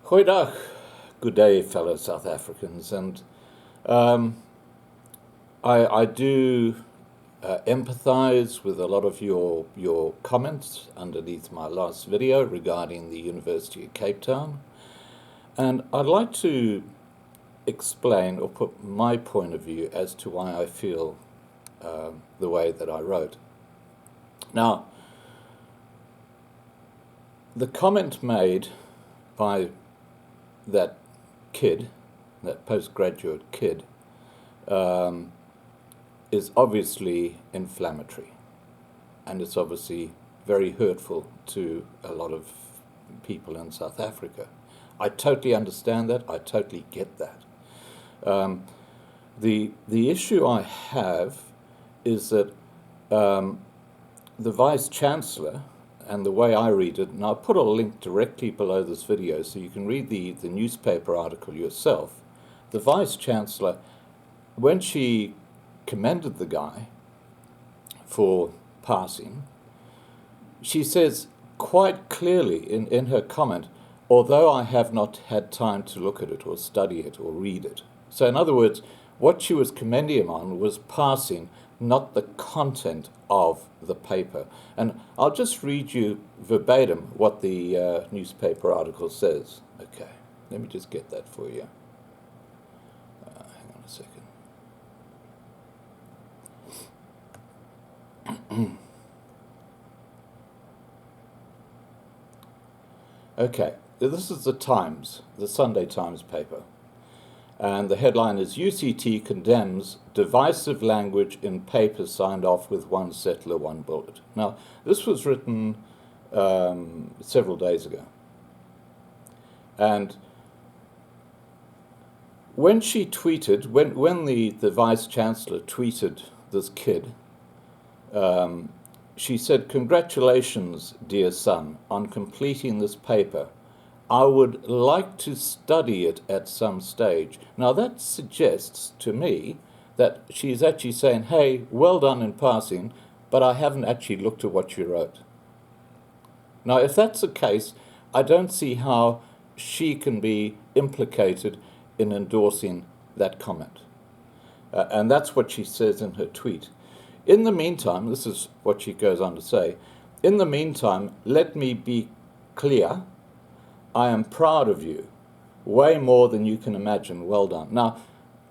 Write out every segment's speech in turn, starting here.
Goeiedag, good day, fellow South Africans, and um, I do empathize with a lot of your comments underneath my last video regarding the University of Cape Town, and I'd like to explain or put my point of view as to why I feel the way that I wrote. Now, the comment made by that kid, that postgraduate kid, is obviously inflammatory, and it's obviously very hurtful to a lot of people in South Africa. I totally understand that. I totally get that. The issue I have is that the Vice Chancellor, and the way I read it, and I'll put a link directly below this video so you can read the newspaper article yourself. The Vice Chancellor, when she commended the guy for passing, she says quite clearly in her comment, although I have not had time to look at it or study it or read it. So in other words, what she was commending him on was passing, not the content of the paper. And I'll just read you verbatim what the newspaper article says. Okay, let me just get that for you. Hang on a second. Okay, this is the Times, the Sunday Times paper. And the headline is UCT condemns divisive language in paper signed off with one settler, one bullet. Now, this was written several days ago. And when she tweeted, when the Vice Chancellor tweeted this kid, she said, "Congratulations, dear son, on completing this paper. I would like to study it at some stage." Now that suggests to me that she's actually saying, hey, well done in passing, but I haven't actually looked at what you wrote. Now if that's the case, I don't see how she can be implicated in endorsing that comment. And that's what she says in her tweet. In the meantime, this is what she goes on to say, in the meantime, let me be clear, I am proud of you, way more than you can imagine. Well done. Now,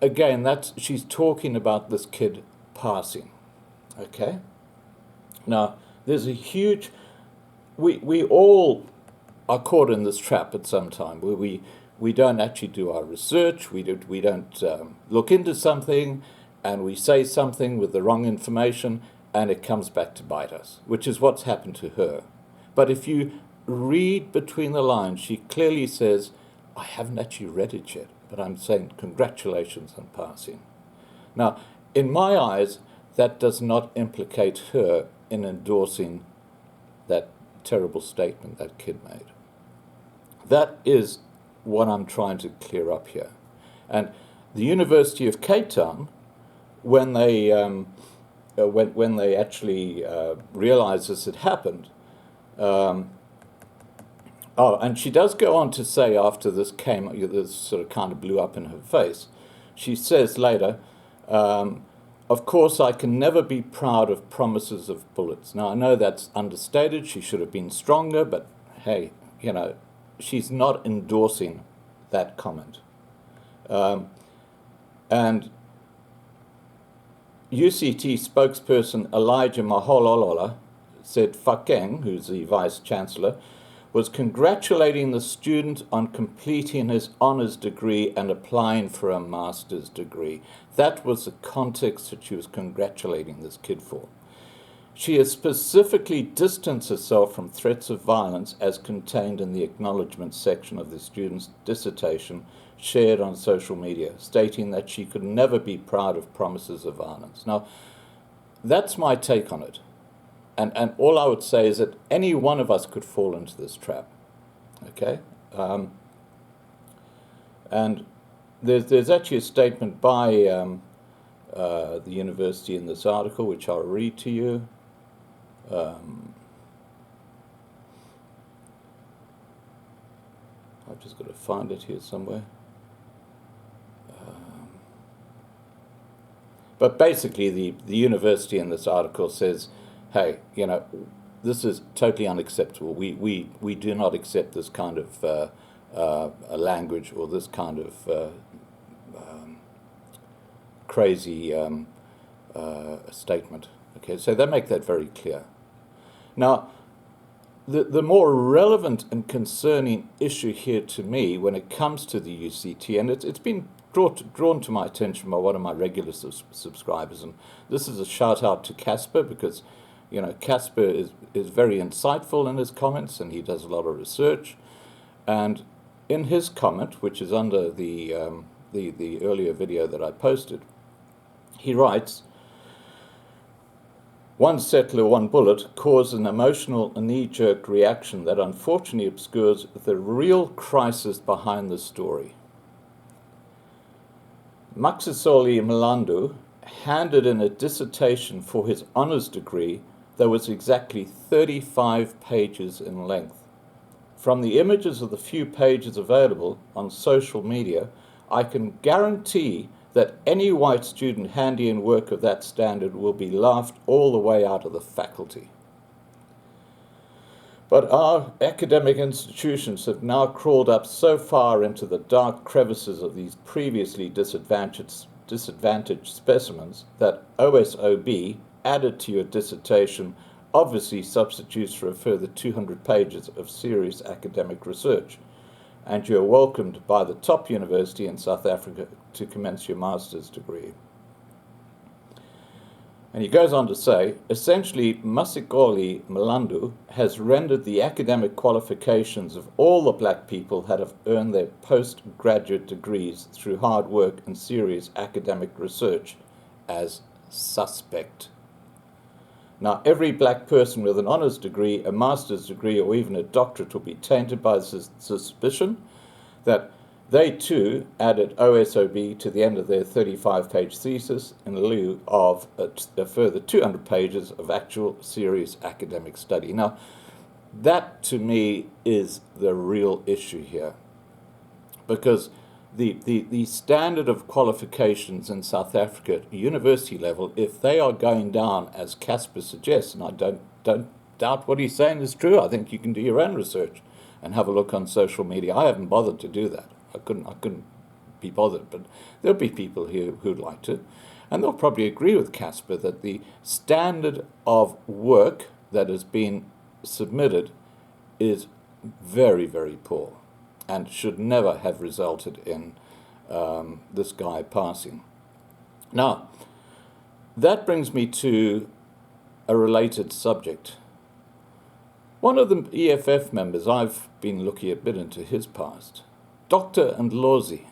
again, she's talking about this kid passing. Okay? Now, there's a huge... We all are caught in this trap at some time where we don't actually do our research, we don't look into something, and we say something with the wrong information, and it comes back to bite us, which is what's happened to her. But if you read between the lines, she clearly says, I haven't actually read it yet, but I'm saying congratulations on passing. Now, in my eyes, that does not implicate her in endorsing that terrible statement that kid made. That is what I'm trying to clear up here. And the University of Cape Town, when they actually realized this had happened, and she does go on to say after this sort of kind of blew up in her face, she says later, of course I can never be proud of promises of bullets. Now I know that's understated, she should have been stronger, but hey, she's not endorsing that comment. And UCT spokesperson Elijah Mahololola said Fakeng, who's the Vice Chancellor, was congratulating the student on completing his honours degree and applying for a master's degree. That was the context that she was congratulating this kid for. She has specifically distanced herself from threats of violence as contained in the acknowledgement section of the student's dissertation shared on social media, stating that she could never be proud of promises of violence. Now, that's my take on it. And all I would say is that any one of us could fall into this trap, okay? And there's actually a statement by the university in this article, which I'll read to you. I've just got to find it here somewhere. But basically, the university in this article says, hey, this is totally unacceptable. We do not accept this kind of a language or this kind of crazy statement. Okay, so they make that very clear. Now, the more relevant and concerning issue here to me when it comes to the UCT, and it's been drawn to my attention by one of my regular subscribers, and this is a shout out to Casper, because Casper is very insightful in his comments, and he does a lot of research. And in his comment, which is under the earlier video that I posted, he writes, "One settler, one bullet caused an emotional knee-jerk reaction that unfortunately obscures the real crisis behind the story. Maxisoli Mlandu handed in a dissertation for his honours degree that was exactly 35 pages in length. From the images of the few pages available on social media, I can guarantee that any white student handy in work of that standard will be laughed all the way out of the faculty. But our academic institutions have now crawled up so far into the dark crevices of these previously disadvantaged specimens that OSOB, added to your dissertation, obviously substitutes for a further 200 pages of serious academic research, and you are welcomed by the top university in South Africa to commence your master's degree." And he goes on to say, essentially, Masikoli Mlandu has rendered the academic qualifications of all the black people that have earned their postgraduate degrees through hard work and serious academic research as suspect. Now, every black person with an honours degree, a master's degree, or even a doctorate will be tainted by the suspicion that they too added OSOB to the end of their 35-page thesis in lieu of a further 200 pages of actual serious academic study. Now, that to me is the real issue here, because the standard of qualifications in South Africa at university level, if they are going down as Casper suggests, and I don't doubt what he's saying is true, I think you can do your own research and have a look on social media. I haven't bothered to do that. I couldn't be bothered, but there'll be people here who'd like to, and they'll probably agree with Casper that the standard of work that has been submitted is very, very poor and should never have resulted in this guy passing. Now, that brings me to a related subject. One of the EFF members, I've been looking a bit into his past, Dr. Ndlozi.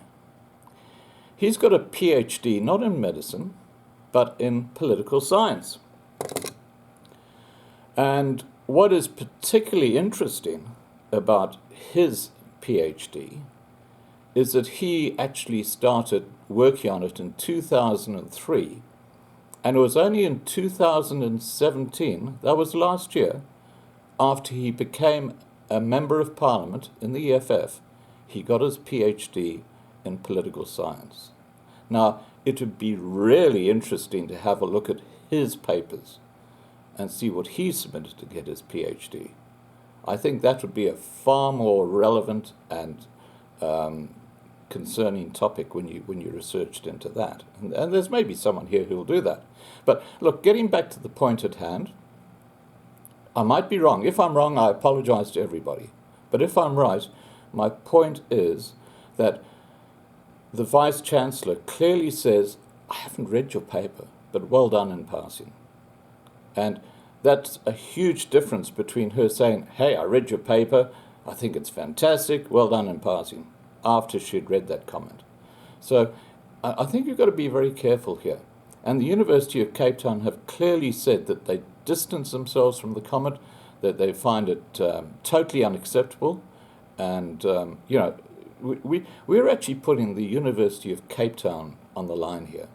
He's got a PhD not in medicine, but in political science. And what is particularly interesting about his PhD is that he actually started working on it in 2003, and it was only in 2017, that was last year, after he became a member of parliament in the EFF, he got his PhD in political science. Now, it would be really interesting to have a look at his papers and see what he submitted to get his PhD. I think that would be a far more relevant and concerning topic when you researched into that. And there's maybe someone here who will do that. But look, getting back to the point at hand, I might be wrong. If I'm wrong, I apologize to everybody. But if I'm right, my point is that the Vice-Chancellor clearly says, I haven't read your paper, but well done in passing. And that's a huge difference between her saying, hey, I read your paper, I think it's fantastic, well done in passing, after she'd read that comment. So I think you've got to be very careful here. And the University of Cape Town have clearly said that they distance themselves from the comment, that they find it totally unacceptable. And, we're actually putting the University of Cape Town on the line here.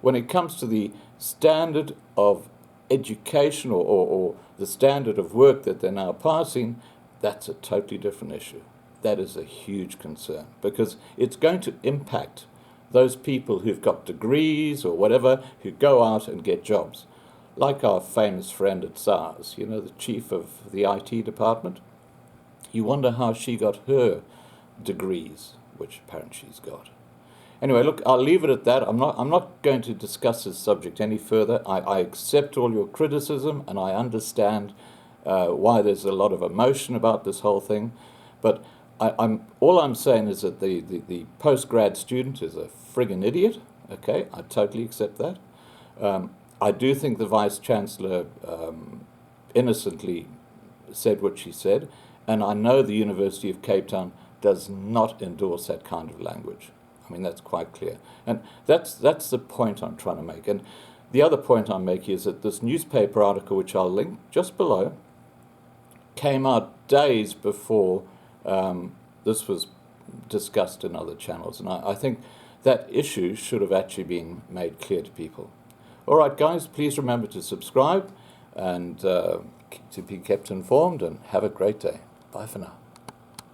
When it comes to the standard of education or the standard of work that they're now passing, that's a totally different issue. that is a huge concern, because it's going to impact those people who've got degrees or whatever, who go out and get jobs. Like our famous friend at SARS, you know, the chief of the IT department. You wonder how she got her degrees, which apparently she's got. Anyway, look, I'll leave it at that. I'm not going to discuss this subject any further. I accept all your criticism, and I understand why there's a lot of emotion about this whole thing. But all I'm saying is that the post-grad student is a friggin' idiot. Okay, I totally accept that. I do think the Vice-Chancellor innocently said what she said, and I know the University of Cape Town does not endorse that kind of language. I mean, that's quite clear. And that's the point I'm trying to make. And the other point I'm making is that this newspaper article, which I'll link just below, came out days before this was discussed in other channels. And I think that issue should have actually been made clear to people. All right, guys, please remember to subscribe and to be kept informed, and have a great day. Bye for now.